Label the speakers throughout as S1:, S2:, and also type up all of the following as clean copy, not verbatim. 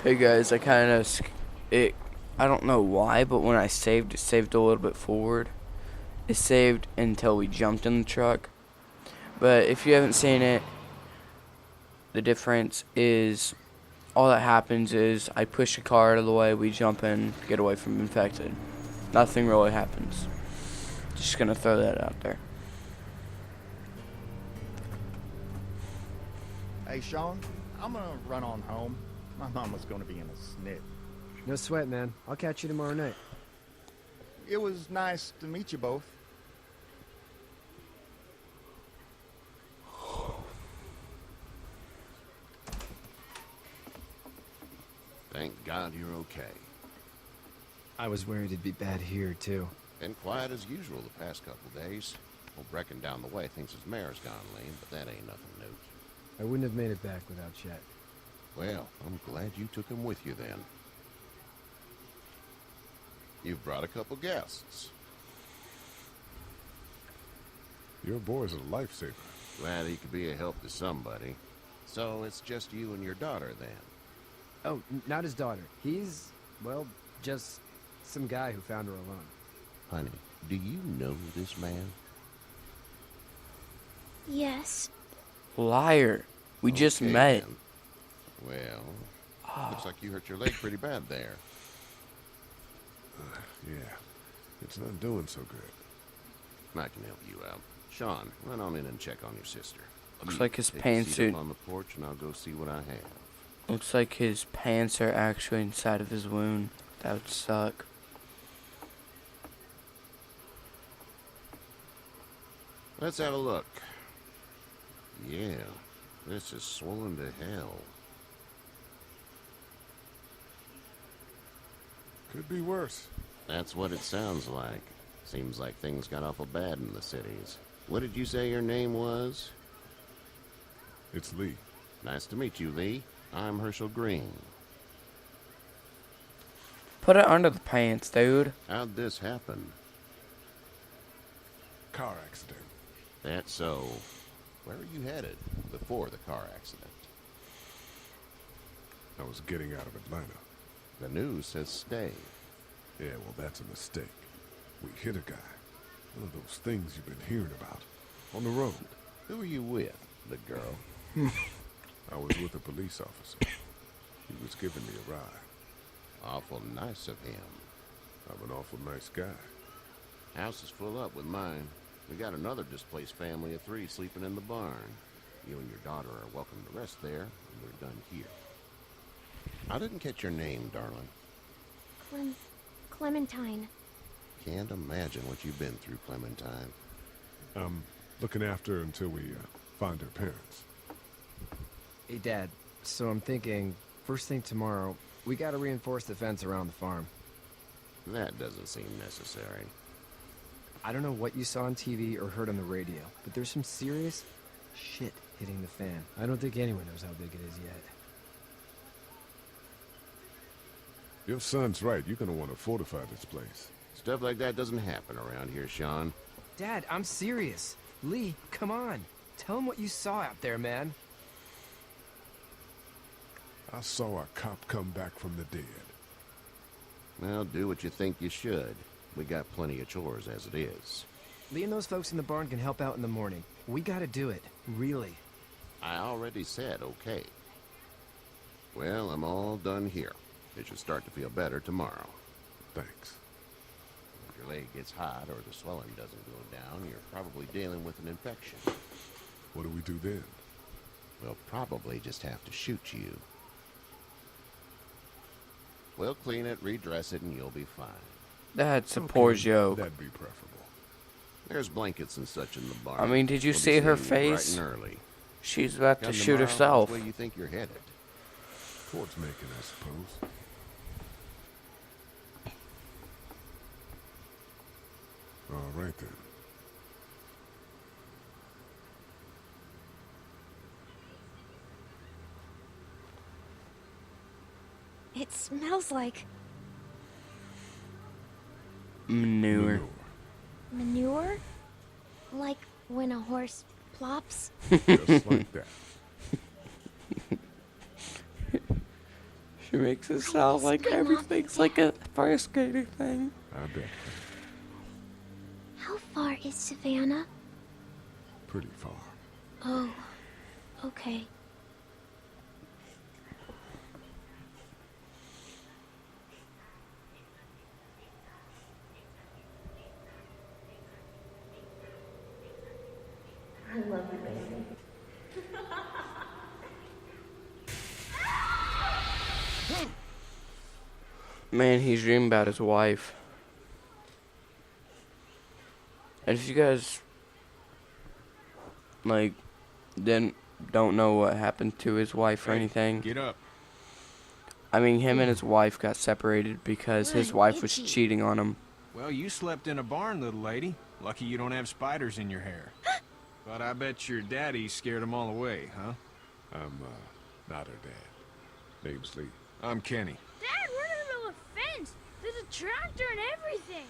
S1: Hey guys, I kind of it. I don't know why, but when I saved, it saved a little bit forward. It saved until we jumped in the truck. But if you haven't seen it, the difference is all that happens is I push the car out of the way, we jump in, get away from infected. Nothing really happens. Just gonna throw that out there.
S2: Hey, Sean, I'm gonna run on home. My mama's gonna be in a snit.
S3: No sweat, man. I'll catch you tomorrow night.
S2: It was nice to meet you both.
S4: Thank God you're okay.
S3: I was worried it'd be bad here, too.
S4: Been quiet as usual the past couple days. Old Brecken down the way thinks his mare's gone lame, but that ain't nothing new.
S3: I wouldn't have made it back without Chet.
S4: Well, I'm glad you took him with you then. You've brought a couple guests.
S5: Your boy's a lifesaver.
S4: Glad he could be a help to somebody. So it's just you and your daughter then?
S3: Oh, not his daughter. He's, well, just some guy who found her alone.
S4: Honey, do you know this man?
S6: Yes.
S1: Liar. We just
S4: Okay,
S1: met.
S4: then. Well, looks like you hurt your leg pretty bad there.
S5: Yeah, it's not doing so good.
S4: I can help you out. Sean, run on in and check on your sister.
S1: Looks
S4: You
S1: like his
S4: take a
S1: pants
S4: seat
S1: are-
S4: up on the porch and I'll go see what I have.
S1: Looks like his pants are actually inside of his wound. That would suck.
S4: Let's have a look. Yeah, this is swollen to hell.
S5: Could be worse.
S4: That's what it sounds like. Seems like things got awful bad in the cities. What did you say your name was?
S5: It's Lee.
S4: Nice to meet you, Lee. I'm Herschel Green.
S1: Put it under the pants, dude.
S4: How'd this happen?
S5: Car accident.
S4: That's so. Where were you headed before the car accident?
S5: I was getting out of Atlanta.
S4: The news says stay.
S5: Yeah, well, that's a mistake. We hit a guy. One of those things you've been hearing about. On the road.
S4: Who were you with? The girl?
S5: I was with a police officer. He was giving me a ride.
S4: Awful nice of him.
S5: I'm an awful nice guy.
S4: House is full up with mine. We got another displaced family of 3 sleeping in the barn. You and your daughter are welcome to rest there, and we're done here. I didn't catch your name, darling.
S6: Clementine.
S4: Can't imagine what you've been through, Clementine.
S5: I'm looking after her until we find her parents.
S3: Hey, Dad. So I'm thinking, first thing tomorrow, we gotta reinforce the fence around the farm.
S4: That doesn't seem necessary.
S3: I don't know what you saw on TV or heard on the radio, but there's some serious shit hitting the fan. I don't think anyone knows how big it is yet.
S5: Your son's right. You're gonna want to fortify this place.
S4: Stuff like that doesn't happen around here, Sean.
S3: Dad, I'm serious. Lee, come on. Tell him what you saw out there, man.
S5: I saw a cop come back from the dead.
S4: Well, do what you think you should. We got plenty of chores as it is.
S3: Lee and those folks in the barn can help out in the morning. We gotta do it. Really.
S4: I already said okay. Well, I'm all done here. It should start to feel better tomorrow.
S5: Thanks.
S4: If your leg gets hot or the swelling doesn't go down, you're probably dealing with an infection.
S5: What do we do then?
S4: We'll probably just have to shoot you. We'll clean it, redress it, and you'll be fine.
S1: That's a poor joke.
S5: That'd be preferable.
S4: There's blankets and such in the barn.
S1: I mean, did you
S4: We'll be
S1: see her
S4: seeing you
S1: face?
S4: Bright and early.
S1: She's about to
S4: Come
S1: shoot
S4: tomorrow,
S1: herself.
S4: Where you think you're headed?
S5: Towards Macon, I suppose. All right then.
S6: It smells like
S1: Manure.
S6: manure? Like when a horse plops?
S5: Just like that.
S1: She makes it sound like everything's like a fire skating thing.
S5: I bet.
S6: How far is Savannah?
S5: Pretty far.
S6: Oh, okay.
S1: Man, he's dreaming about his wife. And if you guys like don't know what happened to his wife or anything,
S7: Get up.
S1: I mean, him and his wife got separated because his wife was cheating on him.
S7: Well, you slept in a barn, little lady. Lucky you don't have spiders in your hair. But I bet your daddy scared them all away, huh?
S5: I'm, not her dad. Name's Lee.
S7: I'm Kenny.
S8: Dad, we're in the middle of a fence. There's a tractor and everything.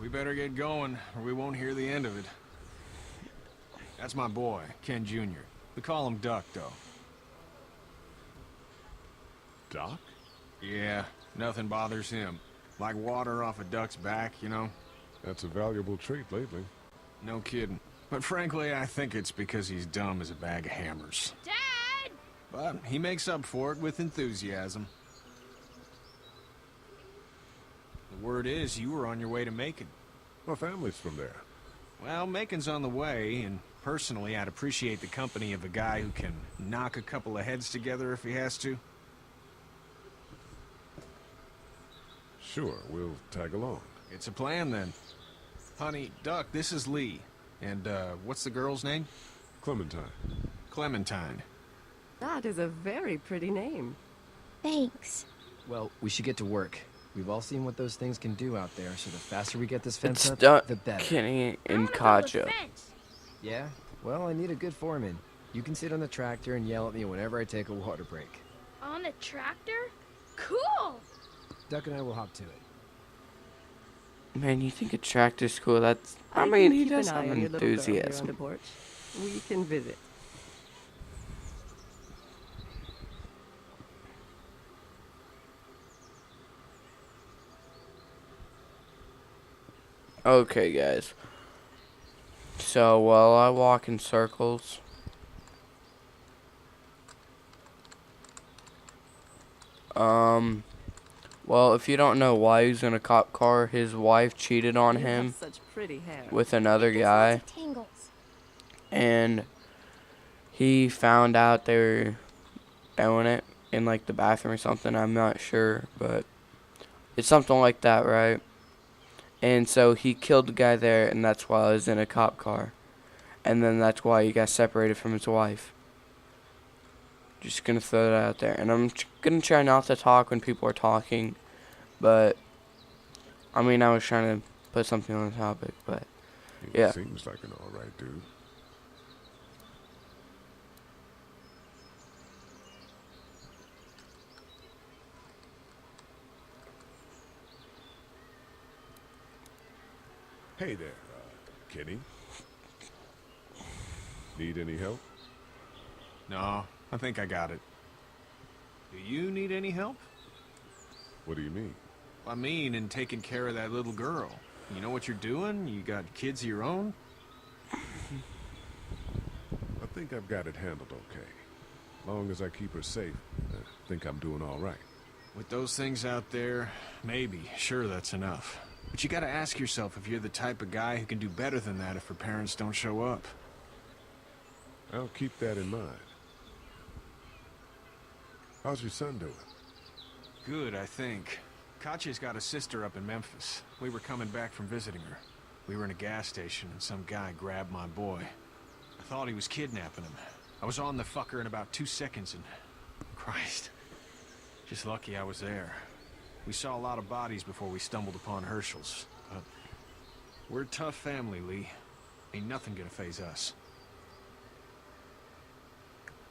S7: We better get going, or we won't hear the end of it. That's my boy, Ken Jr. We call him Duck, though.
S5: Doc?
S7: Yeah, nothing bothers him. Like water off a duck's back, you know?
S5: That's a valuable trait lately.
S7: No kidding. But frankly, I think it's because he's dumb as a bag of hammers.
S8: Dad!
S7: But he makes up for it with enthusiasm. The word is you were on your way to Macon.
S5: My family's from there.
S7: Well, Macon's on the way, and personally, I'd appreciate the company of a guy who can knock a couple of heads together if he has to.
S5: Sure, we'll tag along.
S7: It's a plan, then. Honey, Duck, this is Lee. And, what's the girl's name?
S5: Clementine.
S7: Clementine.
S9: That is a very pretty name.
S6: Thanks.
S3: Well, we should get to work. We've all seen what those things can do out there, so the faster we get this fence
S1: It's
S3: up,
S1: Duck,
S3: the better.
S1: Kenny,
S8: I
S1: and
S8: wanna build a
S1: Katja.
S8: fence.
S3: Yeah? Well, I need a good foreman. You can sit on the tractor and yell at me whenever I take a water break.
S8: On the tractor? Cool!
S3: Duck and I will hop to it.
S1: Man, you think a tractor's cool? That's. I mean,
S9: can
S1: he
S9: keep
S1: does
S9: an
S1: have
S9: eye on your little girl here on
S1: enthusiasm.
S9: the porch. We can visit.
S1: Okay, guys. So while I walk in circles, well, if you don't know why he's in a cop car, his wife cheated on
S9: You
S1: him
S9: have such pretty hair.
S1: with another
S6: There's
S1: guy,
S6: lots of tangles.
S1: and he found out they were doing it in like the bathroom or something. I'm not sure, but it's something like that, right? And so he killed the guy there, and that's why I was in a cop car. And then that's why he got separated from his wife. Just gonna throw that out there. And I'm gonna try not to talk when people are talking. But, I mean, I was trying to put something on the topic, but,
S5: He
S1: yeah.
S5: seems like an alright dude. Hey there, Kenny. Need any help?
S7: No, I think I got it. Do you need any help?
S5: What do you mean?
S7: I mean, in taking care of that little girl. You know what you're doing? You got kids of your own?
S5: I think I've got it handled okay. Long as I keep her safe, I think I'm doing all right.
S7: With those things out there, maybe. Sure, that's enough. But you gotta ask yourself if you're the type of guy who can do better than that if her parents don't show up.
S5: I'll keep that in mind. How's your son doing?
S7: Good, I think. Katya's got a sister up in Memphis. We were coming back from visiting her. We were in a gas station and some guy grabbed my boy. I thought he was kidnapping him. I was on the fucker in about 2 seconds and... Christ. Just lucky I was there. We saw a lot of bodies before we stumbled upon Herschel's. But we're a tough family, Lee. Ain't nothing gonna phase us.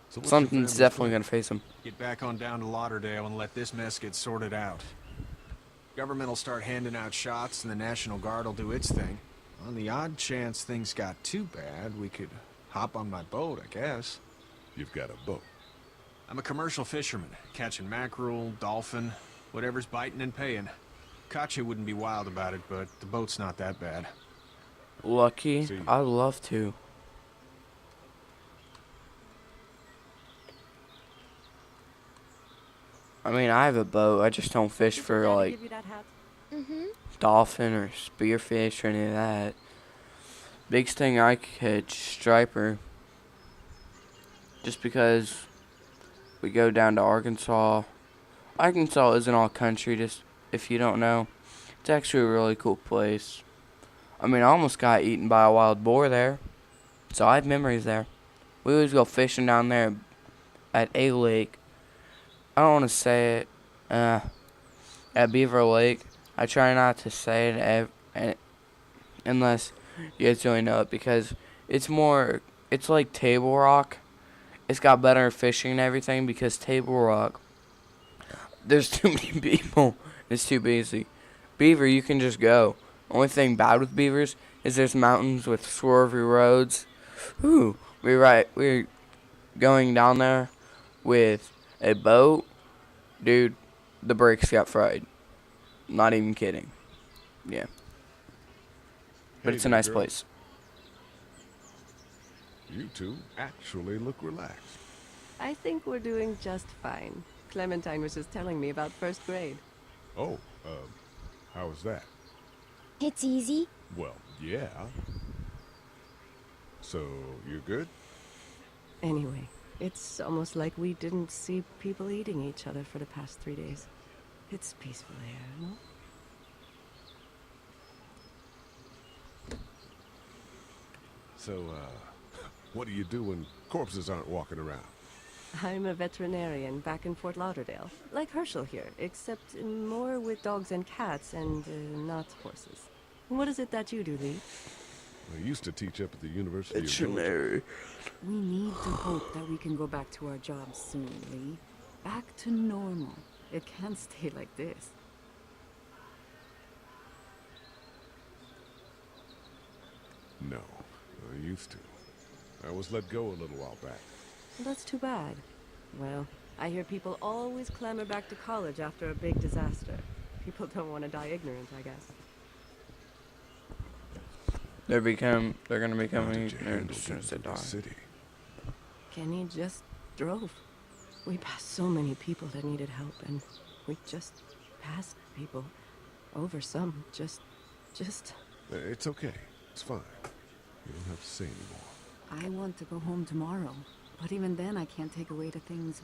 S5: So what's your
S1: Something's
S5: family's
S1: definitely
S5: plan?
S1: gonna face him.
S7: Get back on down to Lauderdale and let this mess get sorted out. Government will start handing out shots and the National Guard will do its thing. On the odd chance things got too bad, we could hop on my boat, I guess.
S5: You've got a boat.
S7: I'm a commercial fisherman, catching mackerel, dolphin, whatever's biting and paying. Katya wouldn't be wild about it, but the boat's not that bad.
S1: Lucky?
S5: See.
S1: I'd love to. I mean, I have a boat. I just don't fish for,
S9: Daddy
S1: like,
S9: give you that hat?
S6: Mm-hmm.
S1: dolphin or spearfish or any of that. Biggest thing I catch, striper. Just because we go down to Arkansas. Arkansas isn't all country, just if you don't know. It's actually a really cool place. I mean, I almost got eaten by a wild boar there. So I have memories there. We always go fishing down there at a lake. I don't want to say it. At Beaver Lake. I try not to say it unless you guys really know it, because it's like Table Rock. It's got better fishing and everything, because Table Rock, there's too many people. It's too busy. Beaver, you can just go. Only thing bad with Beavers is there's mountains with swervy roads. Whew. We're going down there with a boat. Dude, the brakes got fried. Not even kidding. Yeah. But
S5: Hey
S1: it's a
S5: there,
S1: nice
S5: girl.
S1: place.
S5: You two actually look relaxed.
S9: I think we're doing just fine. Clementine was just telling me about first grade.
S5: Oh, how was that?
S6: It's easy.
S5: Well, yeah. So, you're good?
S9: Anyway, it's almost like we didn't see people eating each other for the past 3 days. It's peaceful here, no?
S5: So, what do you do when corpses aren't walking around?
S9: I'm a veterinarian back in Fort Lauderdale. Like Herschel here, except more with dogs and cats and not horses. What is it that you do, Lee?
S5: I used to teach up at the University of Georgia.
S1: Dictionary.
S10: We need to hope that we can go back to our jobs soon, Lee. Back to normal. It can't stay like this.
S5: No, I used to. I was let go a little while back.
S9: That's too bad. Well, I hear people always clamor back to college after a big disaster. People don't want to die ignorant, I guess.
S1: They're gonna become
S5: How did you
S1: ignorant
S5: handle
S1: as soon as they
S5: getting to the
S1: die.
S5: city?
S9: Kenny just drove. We passed so many people that needed help, and we just passed people. Over some, just...
S5: It's okay. It's fine. You don't have to say anymore.
S10: I want to go home tomorrow. But even then, I can't take away the things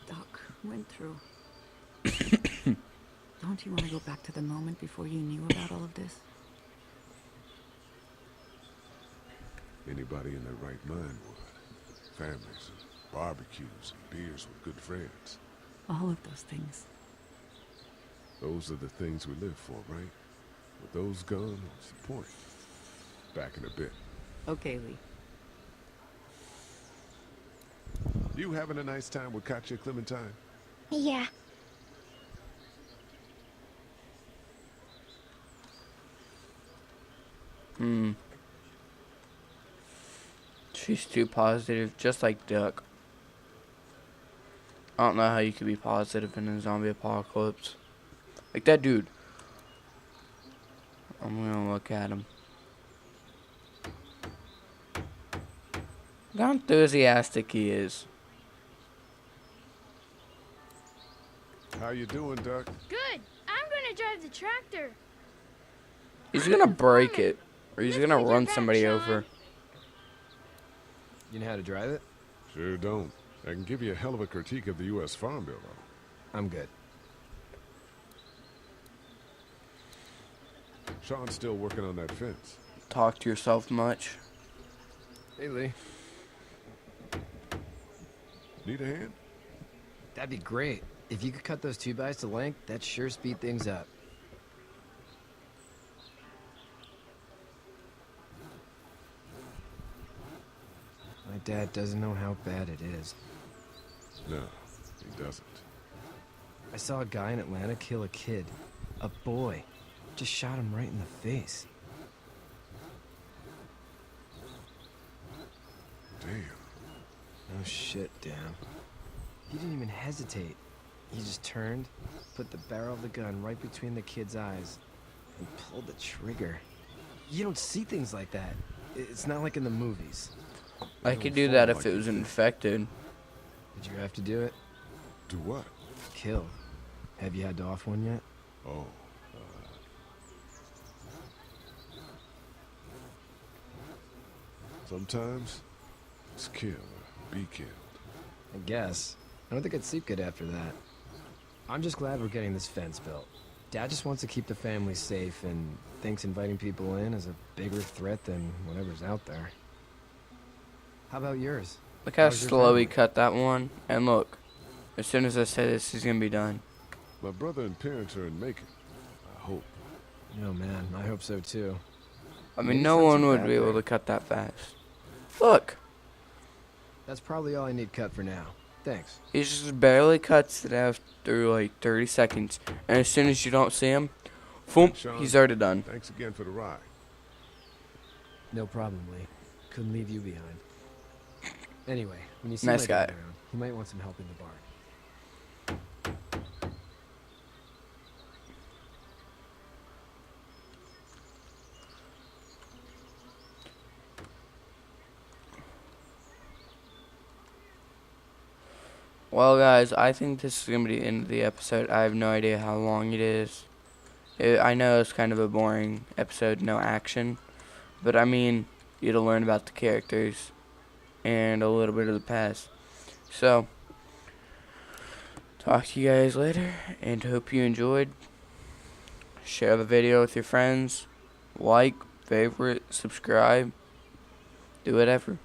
S10: Doc went through. Don't you want to go back to the moment before you knew about all of this?
S5: Anybody in their right mind would. Families and barbecues and beers with good friends.
S10: All of those things.
S5: Those are the things we live for, right? With those gone, what's the point? Back in a bit.
S9: Okay, Lee.
S5: You having a nice time with Katya, Clementine?
S6: Yeah.
S1: She's too positive, just like Duck. I don't know how you could be positive in a zombie apocalypse. Like that dude. I'm gonna look at him. Look how enthusiastic he is.
S5: How you doing, Duck?
S8: Good. I'm gonna drive the tractor.
S1: He's gonna break it, or he's
S8: Look
S1: gonna
S8: at your
S1: run
S8: back,
S1: somebody
S8: Sean.
S1: over.
S3: You know how to drive it?
S5: Sure don't. I can give you a hell of a critique of the U.S. Farm Bill, though.
S3: I'm good.
S5: Sean's still working on that fence.
S1: Talk to yourself much.
S3: Hey, Lee.
S5: Need a hand?
S3: That'd be great. If you could cut those 2x to length, that'd sure speed things up. My dad doesn't know how bad it is.
S5: No, he doesn't.
S3: I saw a guy in Atlanta kill a kid. A boy. Just shot him right in the face.
S5: Damn.
S3: Oh shit, Dan. He didn't even hesitate. He just turned, put the barrel of the gun right between the kid's eyes, and pulled the trigger. You don't see things like that. It's not like in the movies.
S1: I could do that if it was infected.
S3: Did you have to do it?
S5: Do what?
S3: Kill. Have you had to off one yet?
S5: Oh, sometimes it's kill or be killed.
S3: I guess. I don't think I'd sleep good after that. I'm just glad we're getting this fence built. Dad just wants to keep the family safe and thinks inviting people in is a bigger threat than whatever's out there. How about yours?
S1: Look how
S3: How's your
S1: slow he
S3: family?
S1: cut that one. And look, as soon as I say this, he's gonna be done.
S5: My brother and parents are in Macon. I hope.
S3: Oh man, I hope so too.
S1: I
S3: Maybe
S1: mean,
S3: it's
S1: no
S3: not
S1: one
S3: too
S1: would
S3: bad
S1: be able
S3: there.
S1: to cut that fast. Look,
S3: That's probably all I need cut for now. Thanks.
S1: he just barely cuts it after like 30 seconds. And as soon as you don't see him, boom,
S5: Sean,
S1: he's already done.
S5: Thanks again for the ride.
S3: No problem, Lee. Couldn't leave you behind. Anyway, when you see
S1: Nice
S3: my
S1: guy.
S3: dad around, you might want some help in the barn.
S1: Well, guys, I think this is going to be the end of the episode. I have no idea how long it is. I know it's kind of a boring episode, no action. But, I mean, you'll learn about the characters and a little bit of the past. So, talk to you guys later, and hope you enjoyed. Share the video with your friends. Like, favorite, subscribe. Do whatever.